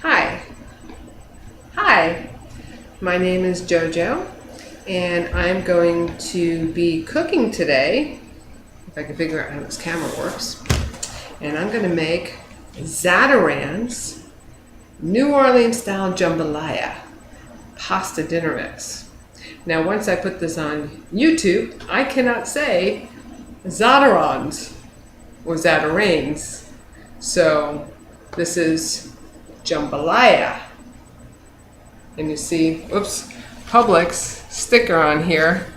Hi. Hi. My name is JoJo, and I'm going to be cooking today, if I can figure out how this camera works. And I'm going to make Zatarain's New Orleans style jambalaya pasta dinner mix. Now, once I put this on YouTube, I cannot say Zatarain's or Zatarain's. So this is jambalaya. And you see, oops, Publix sticker on here.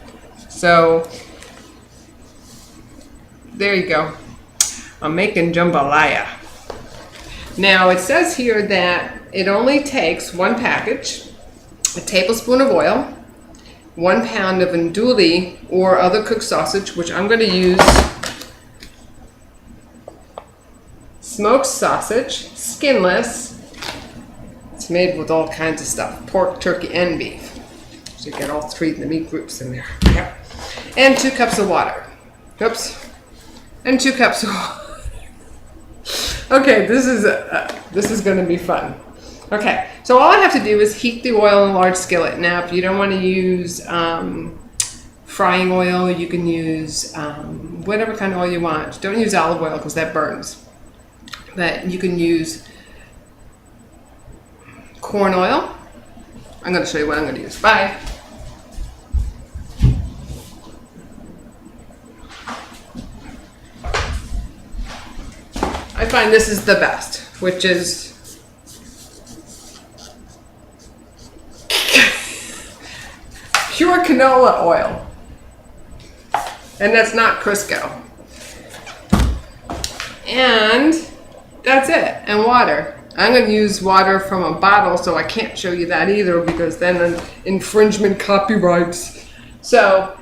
So there you go. I'm making jambalaya. Now it says here that it only takes one package, a tablespoon of oil, 1 pound of andouille or other cooked sausage, which I'm going to use smoked sausage, skinless. It's made with all kinds of stuff, pork, turkey, and beef. So you get all three of the meat groups in there. Yep. And 2 cups of water. Oops. And 2 cups of water. Okay, this is going to be fun. Okay, so all I have to do is heat the oil in a large skillet. Now, if you don't want to use frying oil, you can use whatever kind of oil you want. Don't use olive oil because that burns. But you can use corn oil. I'm going to show you what I'm going to use. Bye. I find this is the best, which is pure canola oil. And that's not Crisco. And that's it. And water. I'm going to use water from a bottle, so I can't show you that either because then infringement copyrights. So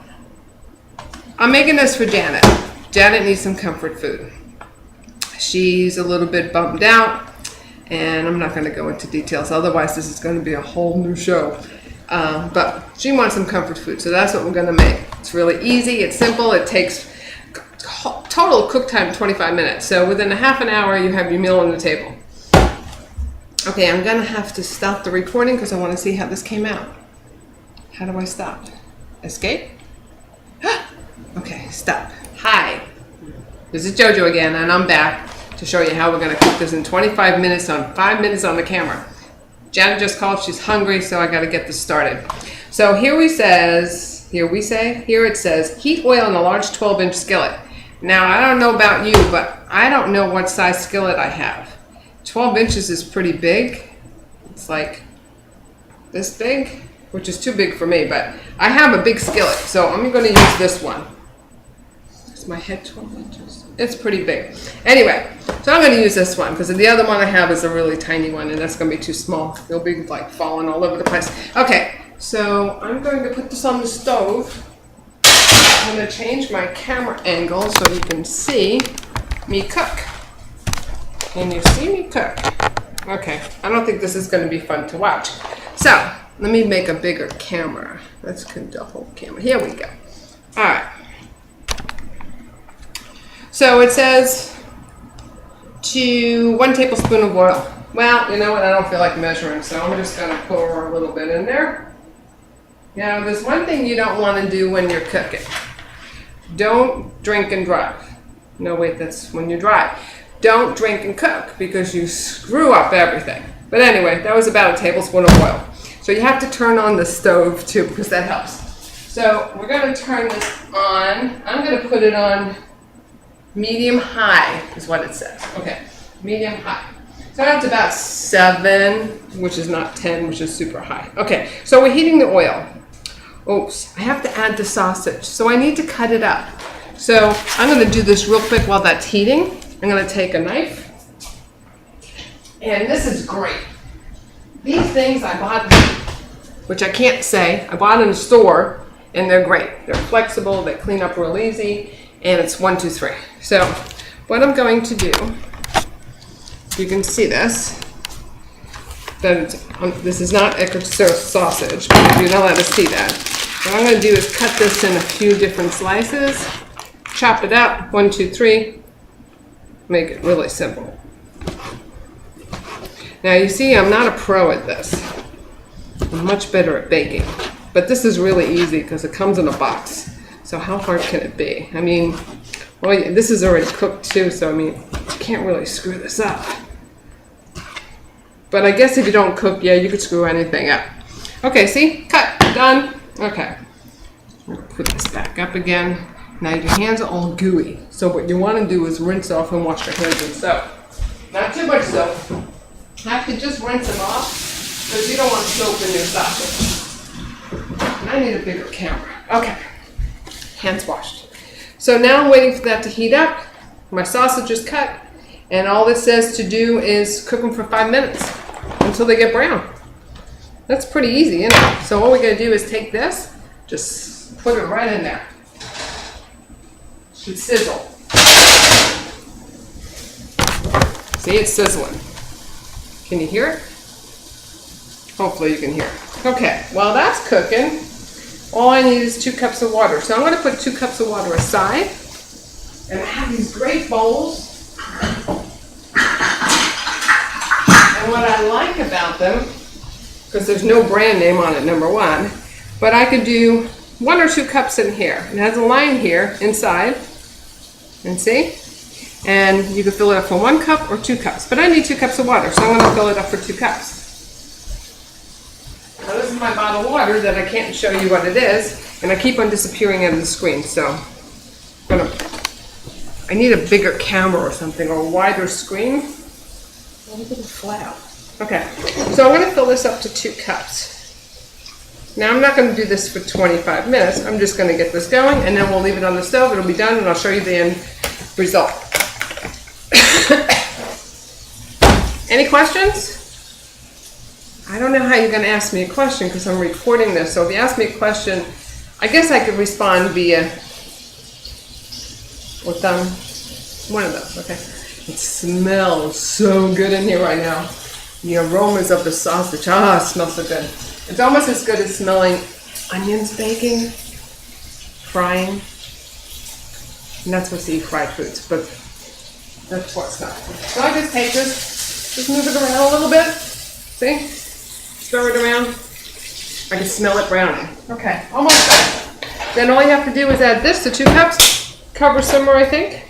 I'm making this for Janet. Janet needs some comfort food. She's a little bit bummed out, and I'm not going to go into details. Otherwise, this is going to be a whole new show. But she wants some comfort food, so that's what we're going to make. It's really easy. It's simple. It takes total cook time 25 minutes. So within a half an hour, you have your meal on the table. Okay, I'm going to have to stop the recording because I want to see how this came out. How do I stop? Escape? Okay, stop. Hi. This is JoJo again, and I'm back to show you how we're going to cook this in 25 minutes on 5 minutes on the camera. Janet just called. She's hungry, so I got to get this started. So here it says, heat oil in a large 12-inch skillet. Now, I don't know about you, but I don't know what size skillet I have. 12 inches is pretty big. It's like this big, which is too big for me, but I have a big skillet, so I'm going to use this one. Is my head 12 inches? It's pretty big. Anyway, so I'm going to use this one because the other one I have is a really tiny one, and that's going to be too small. It'll be like falling all over the place. Okay, so I'm going to put this on the stove. I'm going to change my camera angle so you can see me cook. Can you see me cook? Okay, I don't think this is going to be fun to watch. So, let me make a bigger camera. Let's do the whole camera. Here we go. All right. So it says 1 tablespoon of oil. Well, you know what? I don't feel like measuring, so I'm just going to pour a little bit in there. Now, there's one thing you don't want to do when you're cooking. Don't drink and drive. No, wait, that's when you drive. Don't drink and cook because you screw up everything. But anyway, that was about a tablespoon of oil. So you have to turn on the stove too because that helps. So we're going to turn this on. I'm going to put it on medium high is what it says. Okay, medium high. So that's about 7, which is not 10, which is super high. Okay, so we're heating the oil. Oops, I have to add the sausage. So I need to cut it up. So I'm going to do this real quick while that's heating. I'm going to take a knife, and this is great. These things I bought, which I can't say, I bought in a store, and they're great. They're flexible, they clean up real easy, and it's 1, 2, 3. So what I'm going to do, you can see this, that this is not extra sausage, but you're not allowed to see that. What I'm going to do is cut this in a few different slices, chop it up, 1, 2, 3. Make it really simple. Now you see, I'm not a pro at this. I'm much better at baking. But this is really easy because it comes in a box. So how hard can it be? I mean, well, this is already cooked too, so I mean, you can't really screw this up. But I guess if you don't cook, yeah, you could screw anything up. Okay, see? Cut. Done. Okay. I'm going to put this back up again. Now your hands are all gooey. So what you want to do is rinse off and wash your hands in soap. Not too much soap. Have to just rinse them off because you don't want soap in your sausage. And I need a bigger camera. Okay. Hands washed. So now I'm waiting for that to heat up. My sausage is cut. And all this says to do is cook them for 5 minutes until they get brown. That's pretty easy, isn't it? So what we're going to do is take this, just put it right in there. Should sizzle. See, it's sizzling. Can you hear it? Hopefully you can hear it. Okay, while that's cooking, all I need is 2 cups of water. So I'm going to put 2 cups of water aside. And I have these great bowls. And what I like about them, because there's no brand name on it, number one, but I could do 1 or 2 cups in here. It has a line here inside, and see? And you can fill it up for 1 cup or 2 cups. But I need 2 cups of water, so I'm going to fill it up for 2 cups. Now this is my bottled water that I can't show you what it is, and I keep on disappearing out of the screen, so I need a bigger camera or something, or a wider screen. A little flat. Okay, so I'm going to fill this up to 2 cups. Now I'm not going to do this for 25 minutes. I'm just going to get this going, and then we'll leave it on the stove. It'll be done, and I'll show you the end result. Any questions? I don't know how you're going to ask me a question because I'm recording this. So if you ask me a question, I guess I could respond via with one of those. Okay. It smells so good in here right now. The aromas of the sausage. Ah, it smells so good. It's almost as good as smelling onions baking, frying. And not supposed to eat fried foods, but that's what's not. So I just take this, just move it around a little bit. See? Stir it around. I can smell it browning. Okay, almost done. Then all you have to do is add this to 2 cups. Cover simmer, I think.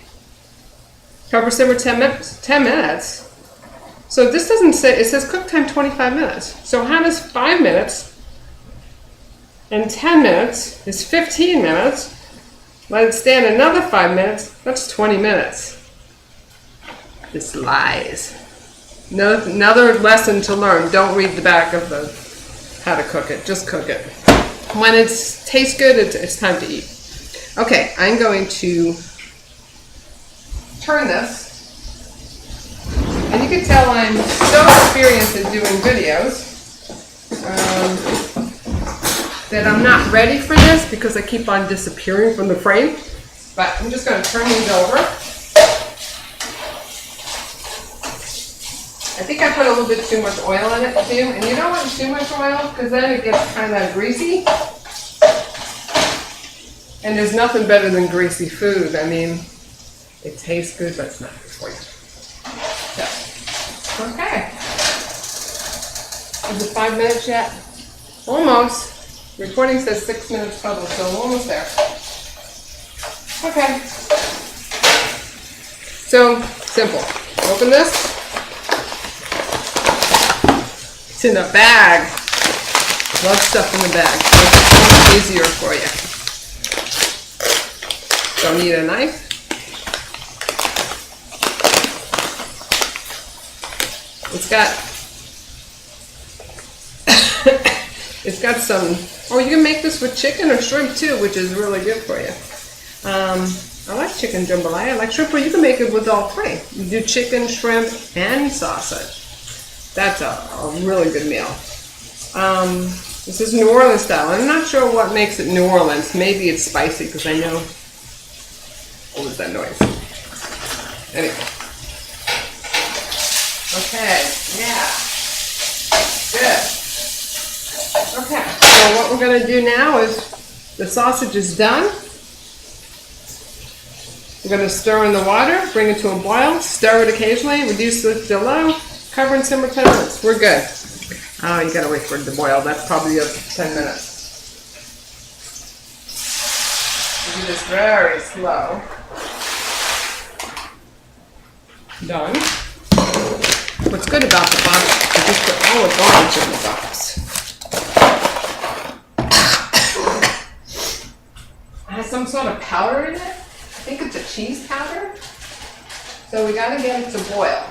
Cover simmer 10 minutes. 10 minutes. So this doesn't say, it says cook time 25 minutes. So how does 5 minutes and 10 minutes is 15 minutes. Let it stand another 5 minutes. That's 20 minutes. This lies. Another lesson to learn. Don't read the back of the how to cook it. Just cook it. When it tastes good, it's time to eat. Okay, I'm going to turn this. And you can tell I'm so experienced at doing videos that I'm not ready for this because I keep on disappearing from the frame. But I'm just going to turn these over. I think I put a little bit too much oil in it too. And you don't want too much oil because then it gets kind of greasy. And there's nothing better than greasy food. I mean, it tastes good, but it's not good for you. So, okay. Is it 5 minutes yet? Almost. Recording says 6 minutes total, so we're almost there. Okay. So, simple. Open this. It's in a bag. Love stuff in the bag. Makes it so much easier for you. Don't need a knife. It's got some, oh, you can make this with chicken or shrimp too, which is really good for you. I like chicken jambalaya. I like shrimp, or you can make it with all 3. You do chicken, shrimp, and sausage. That's a really good meal. This is New Orleans style. I'm not sure what makes it New Orleans. Maybe it's spicy because I know. What was that noise? Anyway. Okay, yeah. Good. Okay, so what we're going to do now is the sausage is done. We're going to stir in the water, bring it to a boil, stir it occasionally, reduce it to low, Cover and simmer 10 minutes. We're good. Oh, you gotta wait for it to boil. That's probably 10 minutes. Do this very slow. Done. What's good about the box is you just put all the garlic in the box. It has some sort of powder in it. I think it's a cheese powder. So we gotta get it to boil.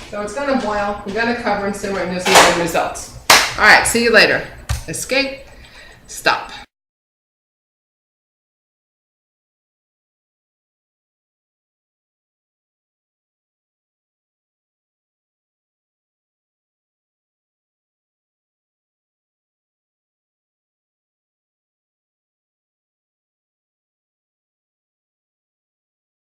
So it's gonna boil. We're gonna cover and simmer and you'll see the results. All right, see you later. Escape. Stop.